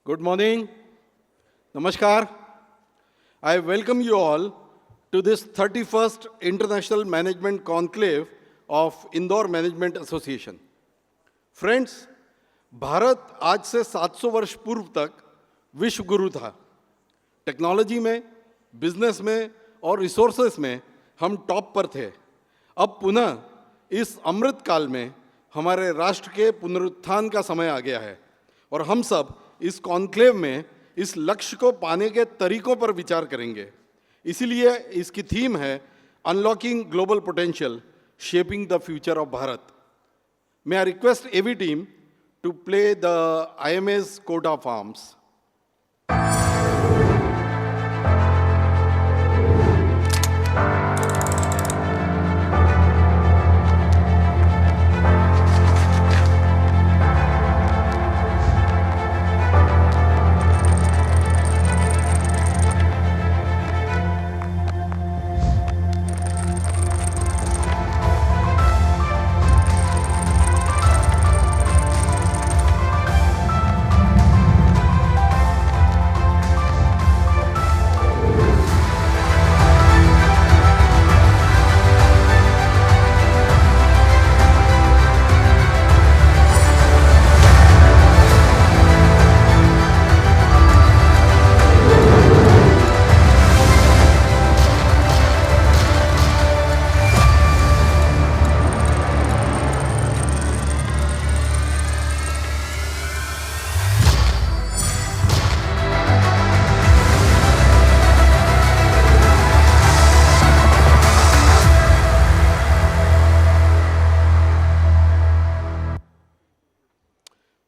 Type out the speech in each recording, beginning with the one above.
Good morning. Namaskar. I welcome you all to this 31st International Management Conclave of Indore Management Association. Friends, Bharat आज से 700 वर्ष पूर्व तक विश्व गुरु था। टेक्नोलॉजी में, बिजनेस में और रिसोर्सेस में हम टॉप पर थे। अब पुनः इस अमृत काल में हमारे राष्ट्र के पुनरुत्थान का समय आ गया है और हम सब इस कॉन्क्लेव में इस लक्ष्य को पाने के तरीकों पर विचार करेंगे। इसीलिए इसकी थीम है unlocking global potential, shaping the future of Bharat. May I request AV team to play the IMA's coat of arms.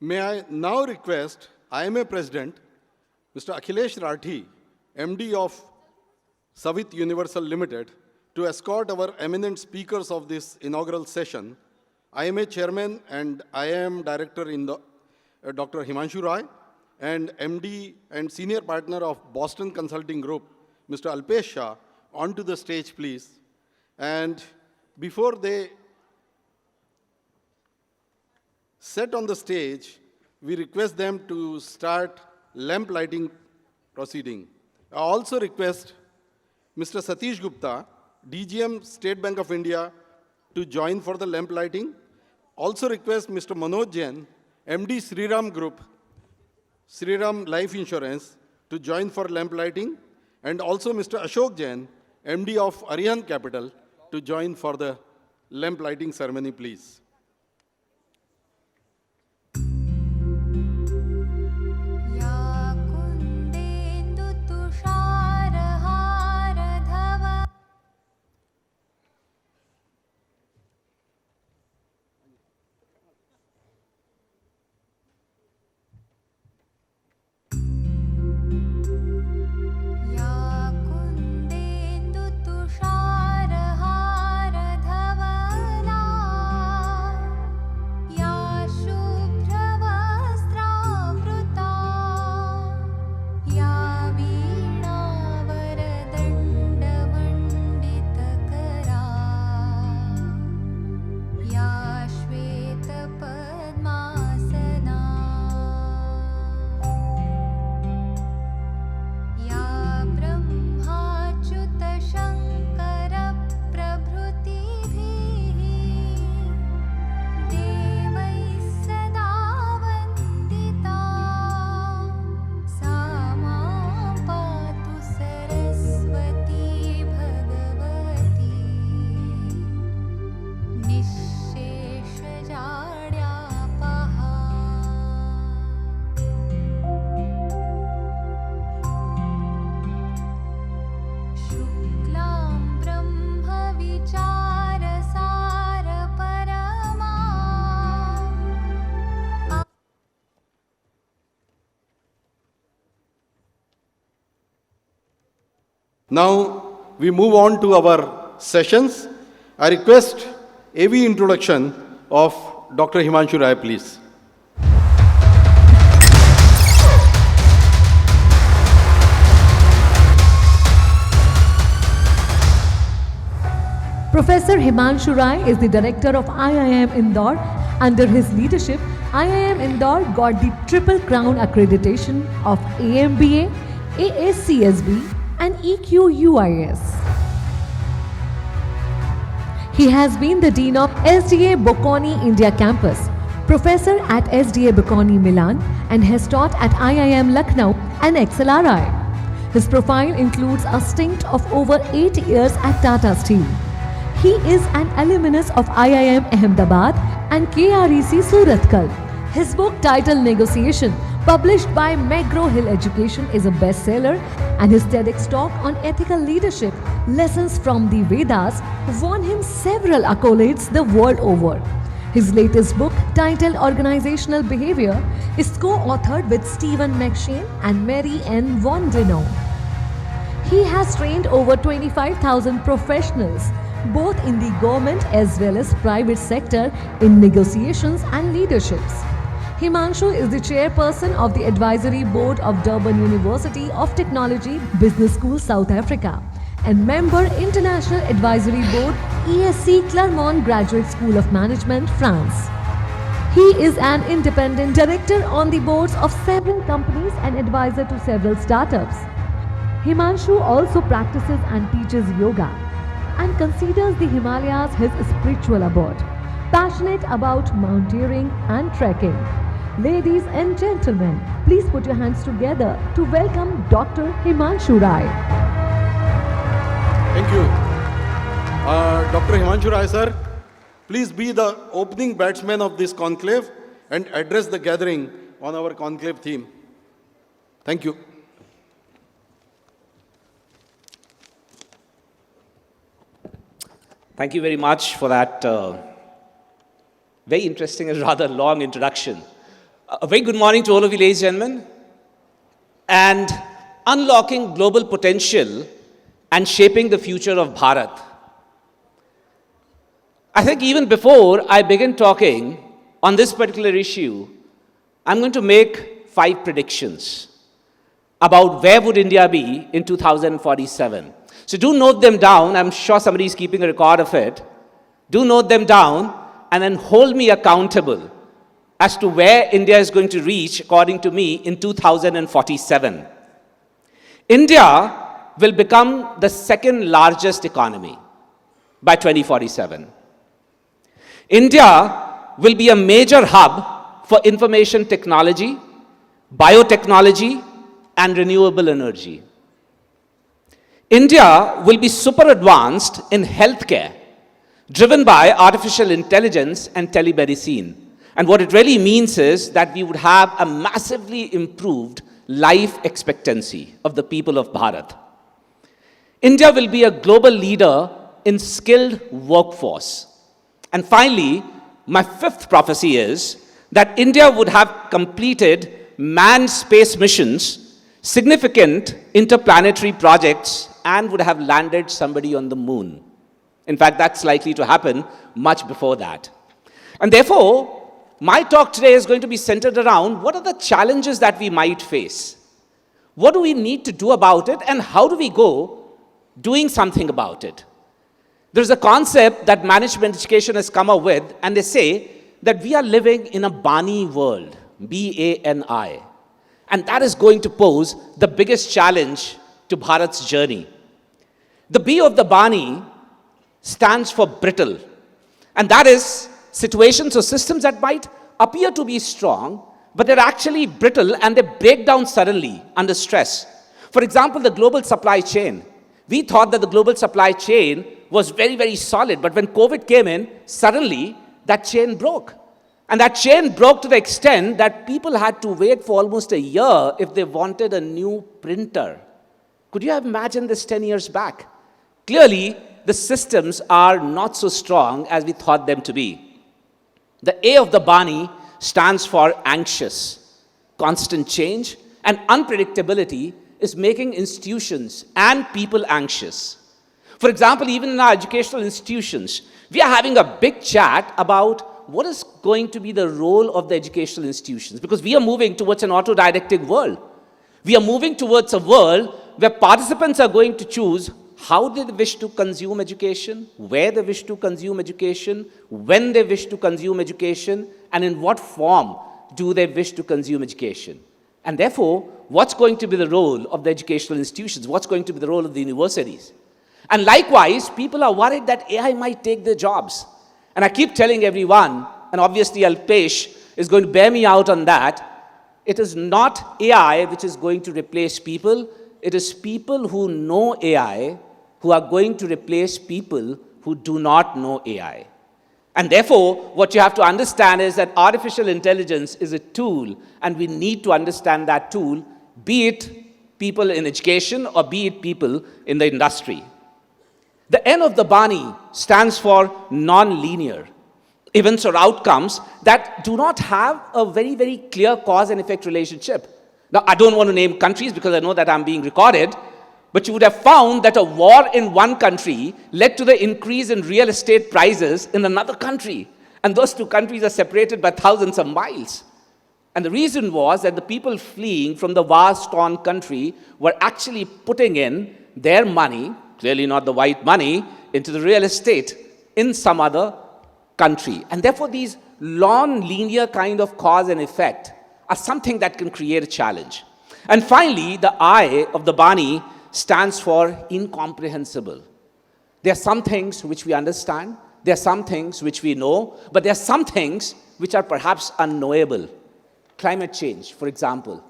May I now request IMA President, Mr. Akhilesh Rathi, MD of Savit Universal Limited, to escort our eminent speakers of this inaugural session, IMA Chairman and IIM Director in the Dr. Himanshu Rai, and MD and Senior Partner of Boston Consulting Group, Mr. Alpesh Shah, onto the stage, please. And before they set on the stage, we request them to start lamp lighting proceeding. I also request Mr. Satish Gupta, DGM State Bank of India, to join for the lamp lighting. Also request Mr. Manoj Jain, MD Sriram Group, Sriram Life Insurance, to join for lamp lighting. And also Mr. Ashok Jain, MD of Arihant Capital, to join for the lamp lighting ceremony, please. Now we move on to our sessions. I request AV introduction of Dr. Himanshu Rai, please. Professor Himanshu Rai is the director of IIM Indore Under his leadership, IIM Indore got the Triple Crown accreditation of AMBA, ASCSB and EQUIS. He has been the Dean of SDA Bocconi India Campus, Professor at SDA Bocconi Milan and has taught at IIM Lucknow and XLRI. His profile includes a stint of over 8 years at Tata Steel. He is an alumnus of IIM Ahmedabad and KREC Surathkal. His book titled Negotiation, published by McGraw-Hill Education, is a bestseller, and his TEDx talk on ethical leadership, Lessons from the Vedas, won him several accolades the world over. His latest book, titled Organizational Behavior, is co-authored with Stephen McShane and Mary N. Von Dino. He has trained over 25,000 professionals, both in the government as well as private sector, in negotiations and leaderships. Himanshu is the chairperson of the Advisory Board of Durban University of Technology Business School, South Africa, and member International Advisory Board, ESC Clermont Graduate School of Management, France. He is an independent director on the boards of several companies and advisor to several startups. Himanshu also practices and teaches yoga and considers the Himalayas his spiritual abode, passionate about mountaineering and trekking. Ladies and gentlemen, please put your hands together to welcome Dr. Himanshu Rai. Thank you. Dr. Himanshu Rai, sir, please be the opening batsman of this conclave and address the gathering on our conclave theme. Thank you. Thank you very much for that very interesting and rather long introduction. A very good morning to all of you, ladies and gentlemen. And unlocking global potential and shaping the future of Bharat. I think even before I begin talking on this particular issue, I'm going to make 5 predictions about where would India be in 2047. So do note them down. I'm sure somebody is keeping a record of it. Do note them down and then hold me accountable as to where India is going to reach, according to me, in 2047. India will become the second largest economy by 2047. India will be a major hub for information technology, biotechnology, and renewable energy. India will be super advanced in healthcare, driven by artificial intelligence and telemedicine. And what it really means is that we would have a massively improved life expectancy of the people of Bharat. India will be a global leader in skilled workforce. And finally, my 5th prophecy is that India would have completed manned space missions, significant interplanetary projects, and would have landed somebody on the moon. In fact, that's likely to happen much before that. And therefore, my talk today is going to be centered around what are the challenges that we might face? What do we need to do about it, and how do we go doing something about it? There's a concept that management education has come up with, and they say that we are living in a Bani world, B-A-N-I. And that is going to pose the biggest challenge to Bharat's journey. The B of the Bani stands for brittle. And that is situations or systems that might appear to be strong, but they're actually brittle and they break down suddenly under stress. For example, the global supply chain. We thought that the global supply chain was very, very solid, but when COVID came in, suddenly that chain broke. And that chain broke to the extent that people had to wait for almost a year if they wanted a new printer. Could you have imagined this 10 years back? Clearly, the systems are not so strong as we thought them to be. The A of the Bani stands for anxious. Constant change and unpredictability is making institutions and people anxious. For example, even in our educational institutions, we are having a big chat about what is going to be the role of the educational institutions, because we are moving towards an autodidactic world. We are moving towards a world where participants are going to choose how they wish to consume education, where they wish to consume education, when they wish to consume education, and in what form do they wish to consume education. And therefore, what's going to be the role of the educational institutions? What's going to be the role of the universities? And likewise, people are worried that AI might take their jobs. And I keep telling everyone, and obviously Alpesh is going to bear me out on that, it is not AI which is going to replace people. It is people who know AI who are going to replace people who do not know AI. And therefore, what you have to understand is that artificial intelligence is a tool, and we need to understand that tool, be it people in education or be it people in the industry. The N of the Bani stands for non-linear. Events or outcomes that do not have a very, very clear cause and effect relationship. Now, I don't want to name countries because I know that I'm being recorded, but you would have found that a war in one country led to the increase in real estate prices in another country. And those two countries are separated by thousands of miles. And the reason was that the people fleeing from the war-torn country were actually putting in their money, clearly not the white money, into the real estate in some other country. And therefore, these non-linear kind of cause and effect are something that can create a challenge. And finally, the I of the Bani stands for incomprehensible. There are some things which we understand, there are some things which we know, but there are some things which are perhaps unknowable. Climate change, for example.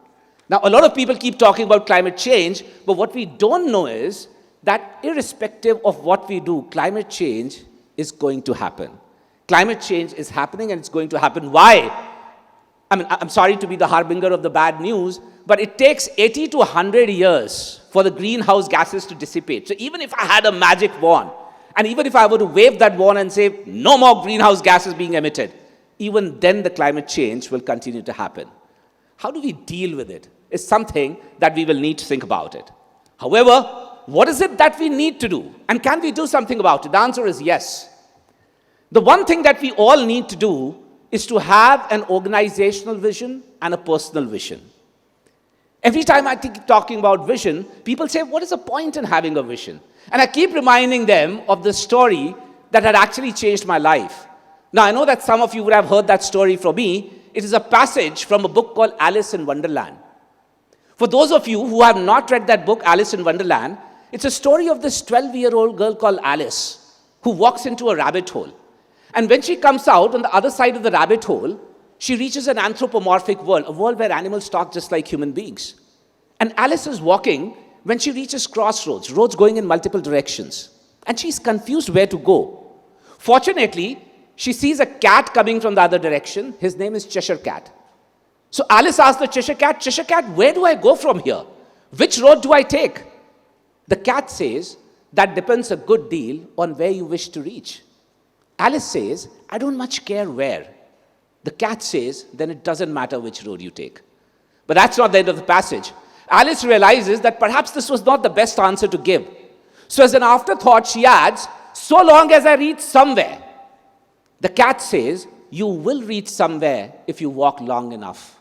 Now, a lot of people keep talking about climate change, but what we don't know is that irrespective of what we do, climate change is going to happen. Climate change is happening and it's going to happen. Why? I mean, I'm sorry to be the harbinger of the bad news, but it takes 80 to 100 years for the greenhouse gases to dissipate. So even if I had a magic wand, and even if I were to wave that wand and say, no more greenhouse gases being emitted, even then the climate change will continue to happen. How do we deal with it? Is something that we will need to think about it. However, what is it that we need to do? And can we do something about it? The answer is yes. The one thing that we all need to do is to have an organizational vision and a personal vision. Every time I keep talking about vision, people say, what is the point in having a vision? And I keep reminding them of the story that had actually changed my life. Now, I know that some of you would have heard that story from me. It is a passage from a book called Alice in Wonderland. For those of you who have not read that book, Alice in Wonderland, it's a story of this 12-year-old girl called Alice who walks into a rabbit hole. And when she comes out on the other side of the rabbit hole, she reaches an anthropomorphic world, a world where animals talk just like human beings. And Alice is walking when she reaches crossroads, roads going in multiple directions. And she's confused where to go. Fortunately, she sees a cat coming from the other direction. His name is Cheshire Cat. So Alice asks the Cheshire Cat, where do I go from here? Which road do I take? The cat says, that depends a good deal on where you wish to reach. Alice says, I don't much care where. The cat says, then it doesn't matter which road you take. But that's not the end of the passage. Alice realizes that perhaps this was not the best answer to give. So as an afterthought, she adds, so long as I reach somewhere. The cat says, you will reach somewhere if you walk long enough.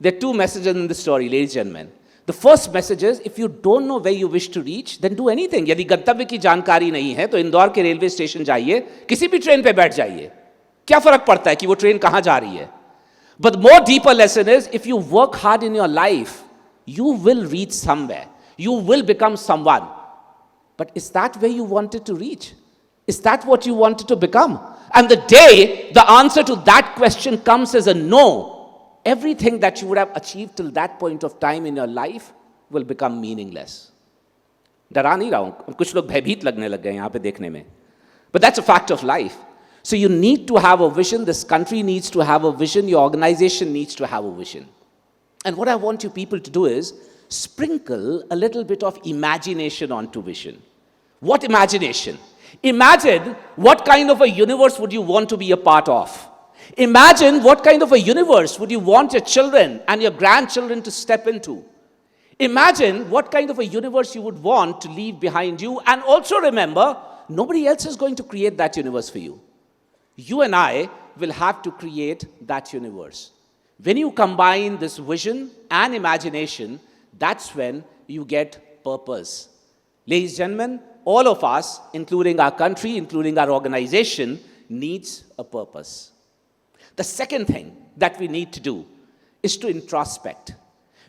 There are two messages in the story, ladies and gentlemen. The first message is, if you don't know where you wish to reach, then do anything. यदि गंतव्य की जानकारी नहीं है, तो इंदौर के railway station जाइए, किसी भी ट्रेन पे बैठ जाइए. क्या फर्क पड़ता है कि वो ट्रेन कहाँ जा रही है? But the more deeper lesson is, if you work hard in your life, you will reach somewhere. You will become someone. But is that where you wanted to reach? Is that what you wanted to become? And the day the answer to that question comes as a no, everything that you would have achieved till that point of time in your life will become meaningless. डरा नहीं रहा हूं, कुछ लोग भयभीत लगने लग गए यहाँ पे देखने में. But that's a fact of life. So you need to have a vision. This country needs to have a vision. Your organization needs to have a vision. And what I want you people to do is sprinkle a little bit of imagination onto vision. What imagination? Imagine what kind of a universe would you want to be a part of. Imagine what kind of a universe would you want your children and your grandchildren to step into. Imagine what kind of a universe you would want to leave behind you. And also remember, nobody else is going to create that universe for you. You and I will have to create that universe. When you combine this vision and imagination, that's when you get purpose. Ladies and gentlemen, all of us, including our country, including our organization, needs a purpose. The second thing that we need to do is to introspect.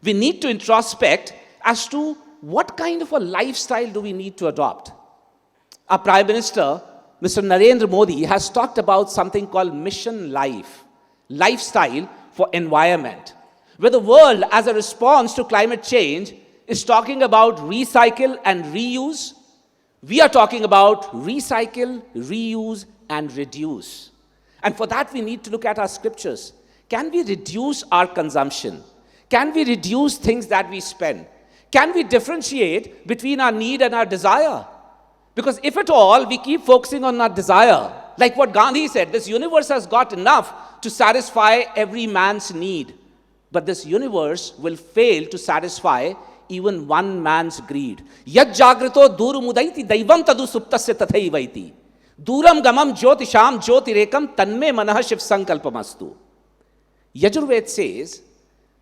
We need to introspect as to what kind of a lifestyle do we need to adopt. Our Prime Minister, Mr. Narendra Modi, has talked about something called Mission Life, lifestyle for environment, where the world, as a response to climate change, is talking about recycle and reuse. We are talking about recycle, reuse, and reduce. And for that, we need to look at our scriptures. Can we reduce our consumption? Can we reduce things that we spend? Can we differentiate between our need and our desire? Because if at all we keep focusing on our desire, like what Gandhi said, this universe has got enough to satisfy every man's need. But this universe will fail to satisfy even one man's greed. Yad jagrito durumudaiti daivam tadu suptasya tathaivaiti. Duram gamam jyotisham jyotirekam tanme manah shiv sankalpamastu. Yajurved says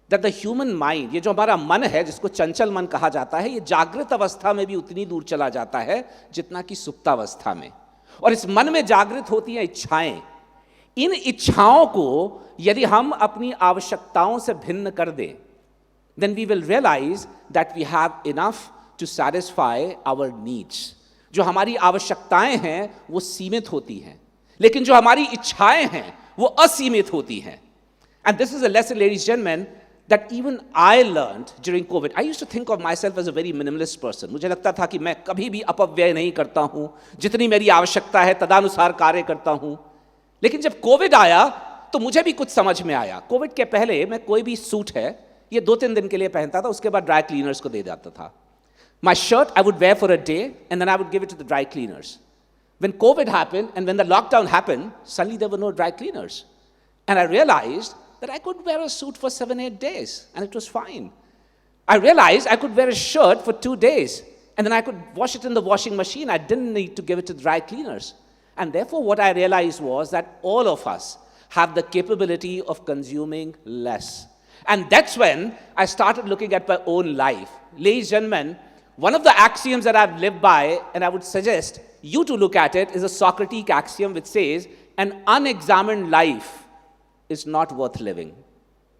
that the human mind, ये जो हमारा मन है जिसको चंचल मन कहा जाता है, ये जागृत अवस्था में भी उतनी दूर चला जाता है जितना कि सुप्तावस्था में. और इस मन में जागृत होती हैं इच्छाएं. इन इच्छाओं को यदि हम अपनी आवश्यकताओं से भिन्न कर दें, then we will realize that we have enough to satisfy our needs. जो हमारी आवश्यकताएं हैं वो सीमित होती हैं, लेकिन जो हमारी इच्छाएं हैं वो असीमित होती हैं. And this is a lesson, ladies and gentlemen, that even I learned during COVID. I used to think of myself as a very minimalist person. मुझे लगता था कि मैं कभी भी अपव्यय नहीं करता हूँ, जितनी मेरी आवश्यकता है तदानुसार कार्य करता हूँ. लेकिन जब कोविड आया तो मुझे भी कुछ समझ में आया. कोविड के पहले मैं कोई भी सूट है ये 2-3 दिन के लिए पहनता था, उसके बाद ड्राई क्लीनर्स को दे जाता था. My shirt I would wear for a day and then I would give it to the dry cleaners. When COVID happened and when the lockdown happened, suddenly there were no dry cleaners. And I realized that I could wear a suit for 7-8 days and it was fine. I realized I could wear a shirt for 2 days and then I could wash it in the washing machine. I didn't need to give it to the dry cleaners. And therefore what I realized was that all of us have the capability of consuming less. And that's when I started looking at my own life. Ladies and gentlemen, one of the axioms that I've lived by, and I would suggest you to look at it, is a Socratic axiom which says, an unexamined life is not worth living.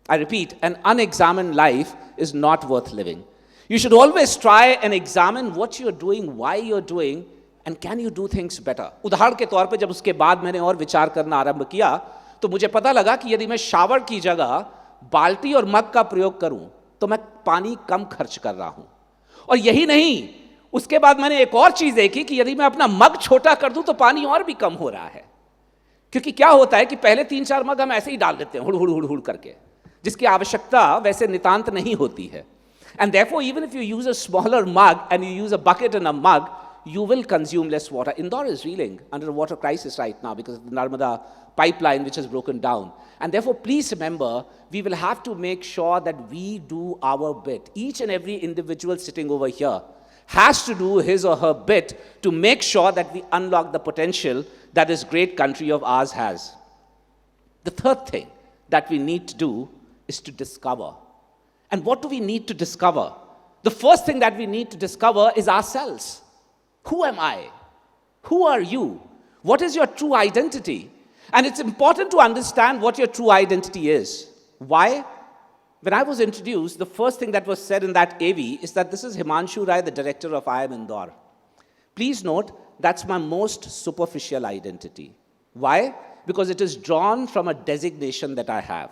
I repeat, an unexamined life is not worth living. You should always try and examine what you're doing, why you're doing, and can you do things better. उदाहरण के तौर पे जब उसके बाद मैंने और विचार करना आरंभ किया तो मुझे पता लगा कि यदि मैं शावर की जगह बाल्टी और मग का प्रयोग करूं तो मैं पानी कम खर्च कर रहा हूं. और यही नहीं, उसके बाद मैंने एक और चीज देखी कि यदि मैं अपना मग छोटा कर दूं तो पानी और भी कम हो रहा है. क्योंकि क्या होता है कि पहले 3-4 मग हम ऐसे ही डाल देते हैं हुड़ हुड़ हुड़ हुड़ करके, जिसकी आवश्यकता वैसे नितांत नहीं होती है. And therefore, even if you use a smaller mug and you use a bucket and a mug, you will consume less water. Indore is reeling under a water crisis right now because of the Narmada pipeline which has broken down. And therefore, please remember, we will have to make sure that we do our bit. Each and every individual sitting over here has to do his or her bit to make sure that we unlock the potential that this great country of ours has. The third thing that we need to do is to discover. And what do we need to discover? The first thing that we need to discover is ourselves. Who am I? Who are you? What is your true identity? And it's important to understand what your true identity is. Why? When I was introduced, the first thing that was said in that AV is that this is Himanshu Rai, the director of IIM Indore. Please note, that's my most superficial identity. Why? Because it is drawn from a designation that I have.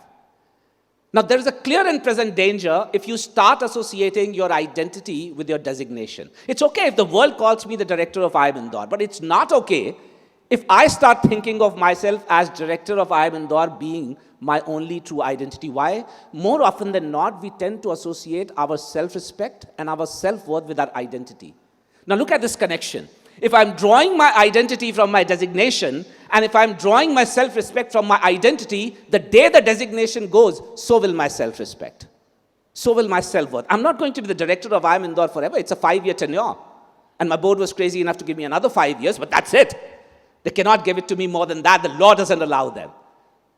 Now, there is a clear and present danger if you start associating your identity with your designation. It's okay if the world calls me the director of IIM Indore, but it's not okay if I start thinking of myself as director of IIM Indore being my only true identity. Why? More often than not, we tend to associate our self-respect and our self-worth with our identity. Now, look at this connection. If I'm drawing my identity from my designation, and if I'm drawing my self-respect from my identity, the day the designation goes, so will my self-respect. So will my self-worth. I'm not going to be the director of IIM Indore forever. It's a 5-year tenure. And my board was crazy enough to give me another 5 years, but that's it. They cannot give it to me more than that. The law doesn't allow them.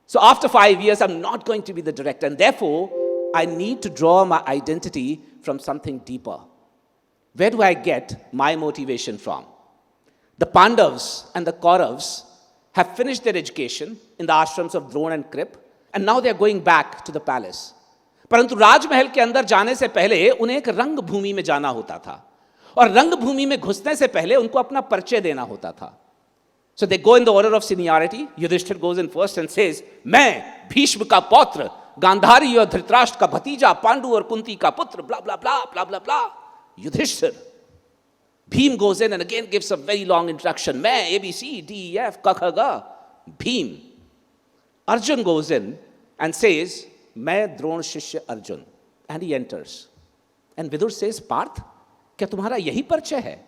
So after 5 years, I'm not going to be the director. And therefore, I need to draw my identity from something deeper. Where do I get my motivation from? The Pandavas and the Kauravas have finished their education in the ashrams of Drona and Krip, and now they are going back to the palace. परंतु राजमहल के अंदर जाने से पहले उन्हें एक रंग भूमि में जाना होता था, और रंग भूमि में घुसने से पहले उनको अपना परिचय देना होता था. So they go in the order of seniority. Yudhishthir goes in first and says, मैं भीष्म का पौत्र, गांधारी और धृतराष्ट्र का भतीजा, पांडु और कुंती का पुत्र, blah blah blah blah blah blah. Yudhishthir. Bhim goes in and again gives a very long introduction. मैं A B C D E F K K G. Bhim. Arjun goes in and says, मैं द्रोण शिष्य Arjun. And he enters. And Vidur says, Parth, क्या तुम्हारा यही परिचय है?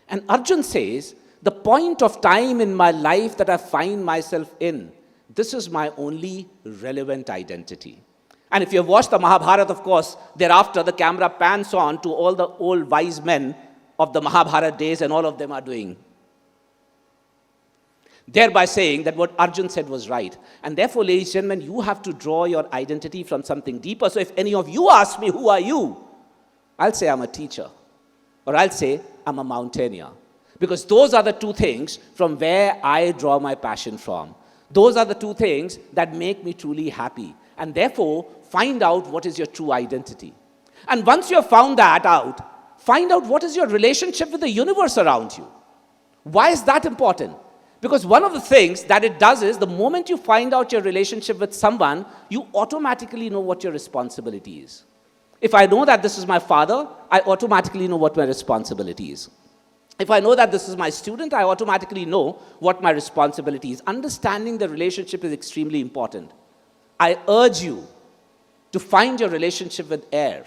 And Arjun says, the point of time in my life that I find myself in, this is my only relevant identity. And if you have watched the Mahabharata, of course, thereafter the camera pans on to all the old wise men of the Mahabharata days, and all of them are doing, thereby saying that what Arjun said was right. And therefore, ladies and gentlemen, you have to draw your identity from something deeper. So if any of you ask me, who are you? I'll say I'm a teacher. Or I'll say I'm a mountaineer. Because those are the two things from where I draw my passion from. Those are the two things that make me truly happy. And therefore, find out what is your true identity. And once you have found that out, find out what is your relationship with the universe around you. Why is that important? Because one of the things that it does is, the moment you find out your relationship with someone, you automatically know what your responsibility is. If I know that this is my father, I automatically know what my responsibility is. If I know that this is my student, I automatically know what my responsibility is. Understanding the relationship is extremely important. I urge you to find your relationship with air,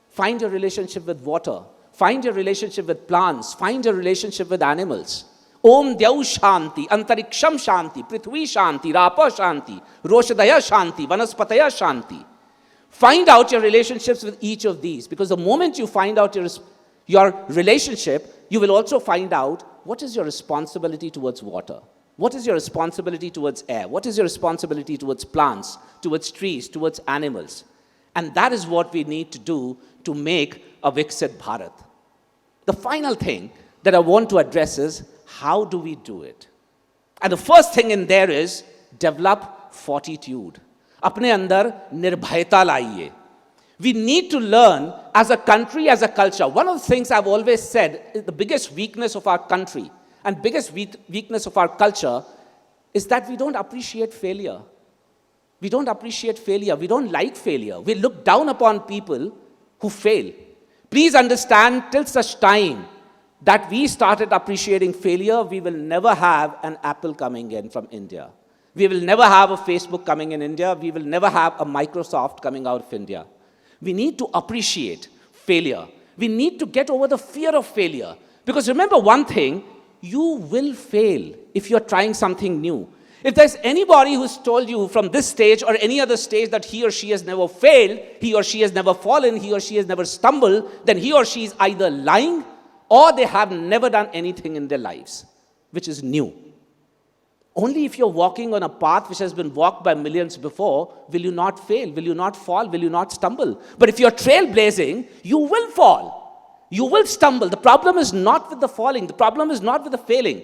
find your relationship with water, find your relationship with plants, find your relationship with animals. Om Dyau Shanti, Antariksham Shanti, Prithvi Shanti, Rapa Shanti, Roshadaya Shanti, Vanaspataya Shanti. Find out your relationships with each of these, because the moment you find out your relationship, you will also find out what is your responsibility towards water, what is your responsibility towards air, what is your responsibility towards plants, towards trees, towards animals. And that is what we need to do to make a Viksit Bharat. The final thing that I want to address is, how do we do it? And the first thing in there is, develop fortitude. अपने अंदर निर्भयता लाइए. We need to learn as a country, as a culture. One of the things I've always said is the biggest weakness of our country and biggest weakness of our culture is that we don't appreciate failure. We don't appreciate failure. We don't like failure. We look down upon people who fail. Please understand, till such time that we started appreciating failure, we will never have an Apple coming in from India. We will never have a Facebook coming in India. We will never have a Microsoft coming out of India. We need to appreciate failure. We need to get over the fear of failure. Because remember one thing, you will fail if you're trying something new. If there's anybody who's told you from this stage or any other stage that he or she has never failed, he or she has never fallen, he or she has never stumbled, then he or she is either lying or they have never done anything in their lives, which is new. Only if you're walking on a path which has been walked by millions before, will you not fail, will you not fall, will you not stumble. But if you're trailblazing, you will fall. You will stumble. The problem is not with the falling. The problem is not with the failing.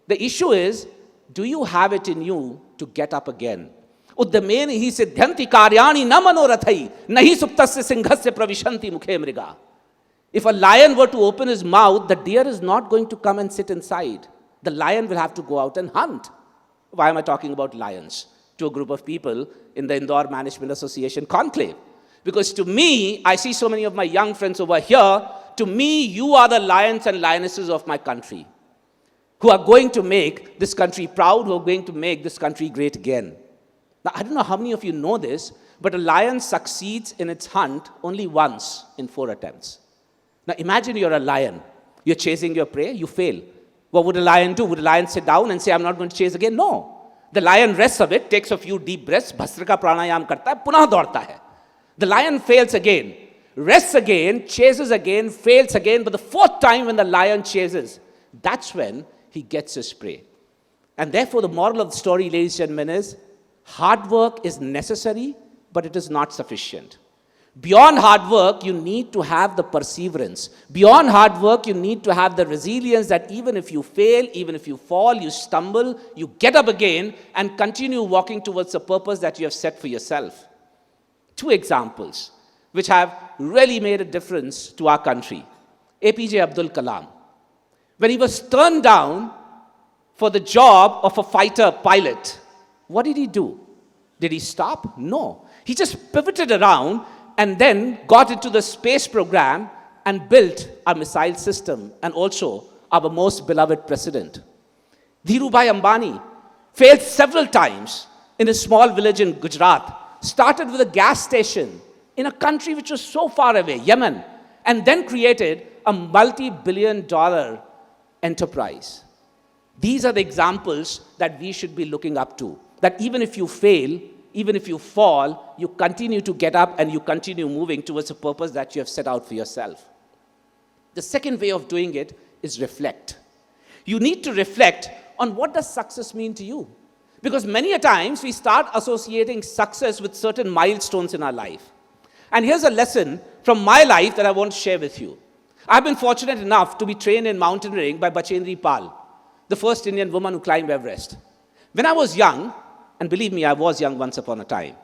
The issue is, do you have it in you to get up again? Uddameni hi siddhyanti karyani na manorathai nahi suptasya singhasya pravishanti mukhe mriga. If a lion were to open his mouth, the deer is not going to come and sit inside. The lion will have to go out and hunt. Why am I talking about lions to a group of people in the Indore Management Association conclave? Because to me, I see so many of my young friends over here, to me, you are the lions and lionesses of my country, who are going to make this country proud, who are going to make this country great again. Now, I don't know how many of you know this, but a lion succeeds in its hunt only once in 4 attempts. Now, imagine you're a lion. You're chasing your prey, you fail. What would a lion do? Would a lion sit down and say, I'm not going to chase again? No. The lion rests a bit, takes a few deep breaths, bhastrika pranayam karta hai, punah daudta hai. The lion fails again, rests again, chases again, fails again, but the 4th time when the lion chases, that's when he gets his prey. And therefore, the moral of the story, ladies and gentlemen, is hard work is necessary, but it is not sufficient. Beyond hard work, you need to have the perseverance. Beyond hard work, you need to have the resilience that even if you fail, even if you fall, you stumble, you get up again and continue walking towards the purpose that you have set for yourself. Two examples which have really made a difference to our country. APJ Abdul Kalam. When he was turned down for the job of a fighter pilot, what did he do? Did he stop? No. He just pivoted around and then got into the space program and built a missile system and also our most beloved president. Dhirubhai Ambani failed several times in a small village in Gujarat, started with a gas station in a country which was so far away, Yemen, and then created a multi-billion-dollar enterprise. These are the examples that we should be looking up to, that even if you fail, even if you fall, you continue to get up and you continue moving towards a purpose that you have set out for yourself. The second way of doing it is reflect. You need to reflect on what does success mean to you. Because many a times we start associating success with certain milestones in our life. And here's a lesson from my life that I want to share with you. I've been fortunate enough to be trained in mountaineering by Bachendri Pal, the first Indian woman who climbed Everest. When I was young, and believe me, I was young once upon a time,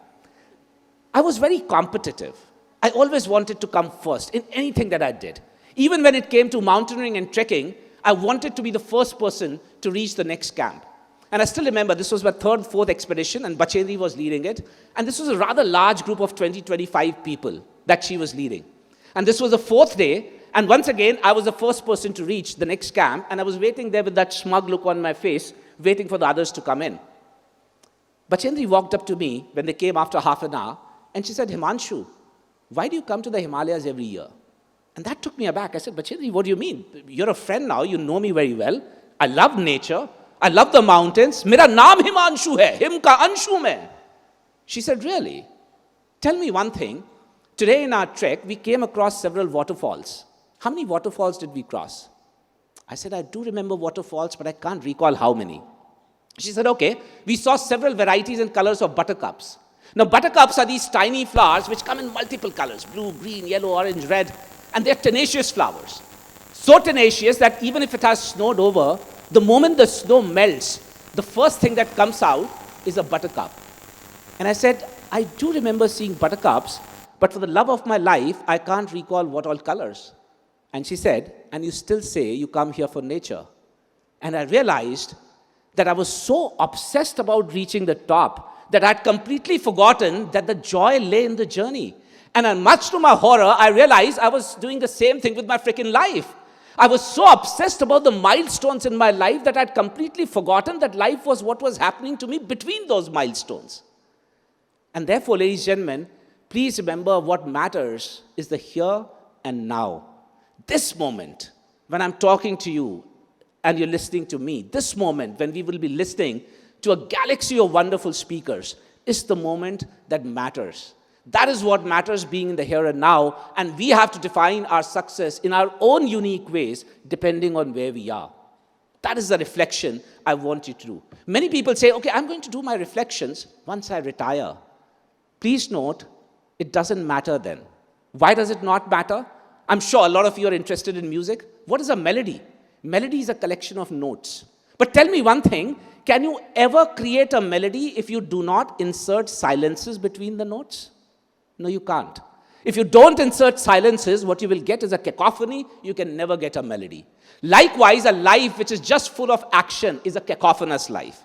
I was very competitive. I always wanted to come first in anything that I did. Even when it came to mountaineering and trekking, I wanted to be the first person to reach the next camp. And I still remember this was my third, fourth expedition, and Bachendri was leading it. And this was a rather large group of 20, 25 people that she was leading. And this was the fourth day, and once again, I was the first person to reach the next camp, and I was waiting there with that smug look on my face, waiting for the others to come in. Bachendri walked up to me when they came after half an hour, and she said, Himanshu, why do you come to the Himalayas every year? And that took me aback. I said, Bachendri, what do you mean? You're a friend now, you know me very well. I love nature. I love the mountains. Mera naam Himanshu hai, him ka anshu mein. She said, really? Tell me one thing. Today in our trek, we came across several waterfalls. How many waterfalls did we cross? I said, I do remember waterfalls, but I can't recall how many. She said, okay, we saw several varieties and colors of buttercups. Now, buttercups are these tiny flowers which come in multiple colors, blue, green, yellow, orange, red, and they're tenacious flowers. So tenacious that even if it has snowed over, the moment the snow melts, the first thing that comes out is a buttercup. And I said, I do remember seeing buttercups, but for the love of my life, I can't recall what all colors. And she said, and you still say you come here for nature. And I realized that I was so obsessed about reaching the top that I'd completely forgotten that the joy lay in the journey. And much to my horror, I realized I was doing the same thing with my freaking life. I was so obsessed about the milestones in my life that I'd completely forgotten that life was what was happening to me between those milestones. And therefore, ladies and gentlemen, please remember what matters is the here and now. This moment, when I'm talking to you and you're listening to me, this moment when we will be listening to a galaxy of wonderful speakers is the moment that matters. That is what matters, being in the here and now, and we have to define our success in our own unique ways depending on where we are. That is the reflection I want you to do. Many people say, okay, I'm going to do my reflections once I retire. Please note, it doesn't matter then. Why does it not matter? I'm sure a lot of you are interested in music. What is a melody? Melody is a collection of notes. But tell me one thing, can you ever create a melody if you do not insert silences between the notes? No, you can't. If you don't insert silences, what you will get is a cacophony. You can never get a melody. Likewise, a life which is just full of action is a cacophonous life.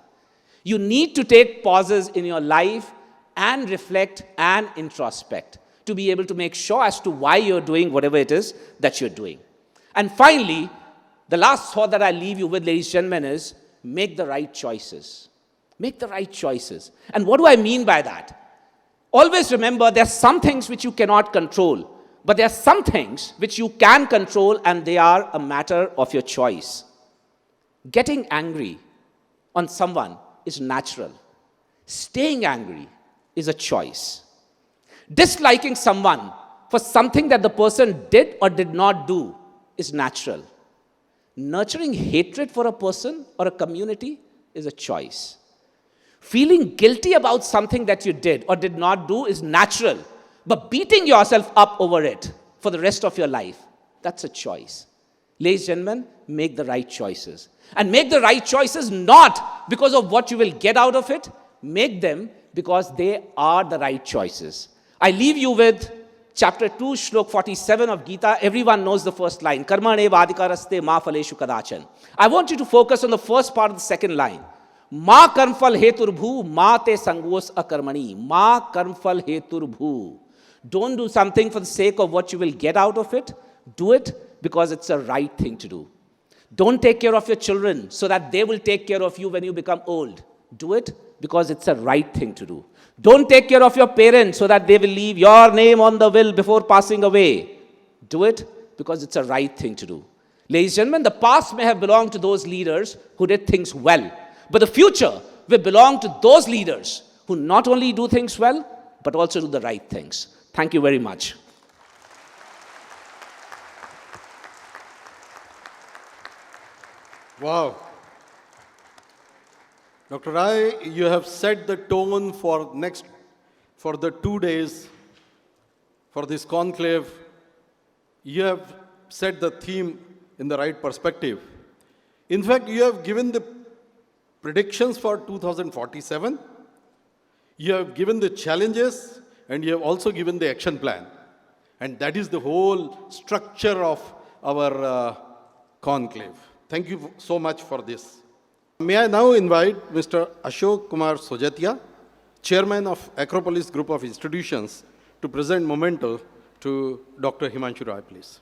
You need to take pauses in your life and reflect and introspect to be able to make sure as to why you're doing whatever it is that you're doing. And finally, the last thought that I leave you with, ladies and gentlemen, is make the right choices. Make the right choices. And what do I mean by that? Always remember, there are some things which you cannot control, but there are some things which you can control, and they are a matter of your choice. Getting angry on someone is natural. Staying angry is a choice. Disliking someone for something that the person did or did not do is natural. Nurturing hatred for a person or a community is a choice. Feeling guilty about something that you did or did not do is natural. But beating yourself up over it for the rest of your life, that's a choice. Ladies and gentlemen, make the right choices. And make the right choices not because of what you will get out of it. Make them because they are the right choices. I leave you with chapter 2, shlok 47 of Gita. Everyone knows the first line. Karmane vadikaraste ma phaleshu kadachan. I want you to focus on the first part of the second line. Ma karmfal heturbhu ma te sangos akarmani. Ma karmfal heturbhu. Don't do something for the sake of what you will get out of it. Do it because it's a right thing to do. Don't take care of your children so that they will take care of you when you become old. Do it because it's a right thing to do. Don't take care of your parents so that they will leave your name on the will before passing away. Do it because it's a right thing to do. Ladies and gentlemen, the past may have belonged to those leaders who did things well, but the future will belong to those leaders who not only do things well, but also do the right things. Thank you very much. Wow. Dr. Rai, you have set the tone for the 2 days, for this conclave. You have set the theme in the right perspective. In fact, you have given the predictions for 2047. You have given the challenges, and you have also given the action plan. And that is the whole structure of our conclave. Thank you so much for this. May I now invite Mr. Ashok Kumar Sojatia, Chairman of Acropolis Group of Institutions, to present memento to Dr. Himanshu Rai, please.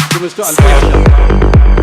To Mr. Alpesh Chandra.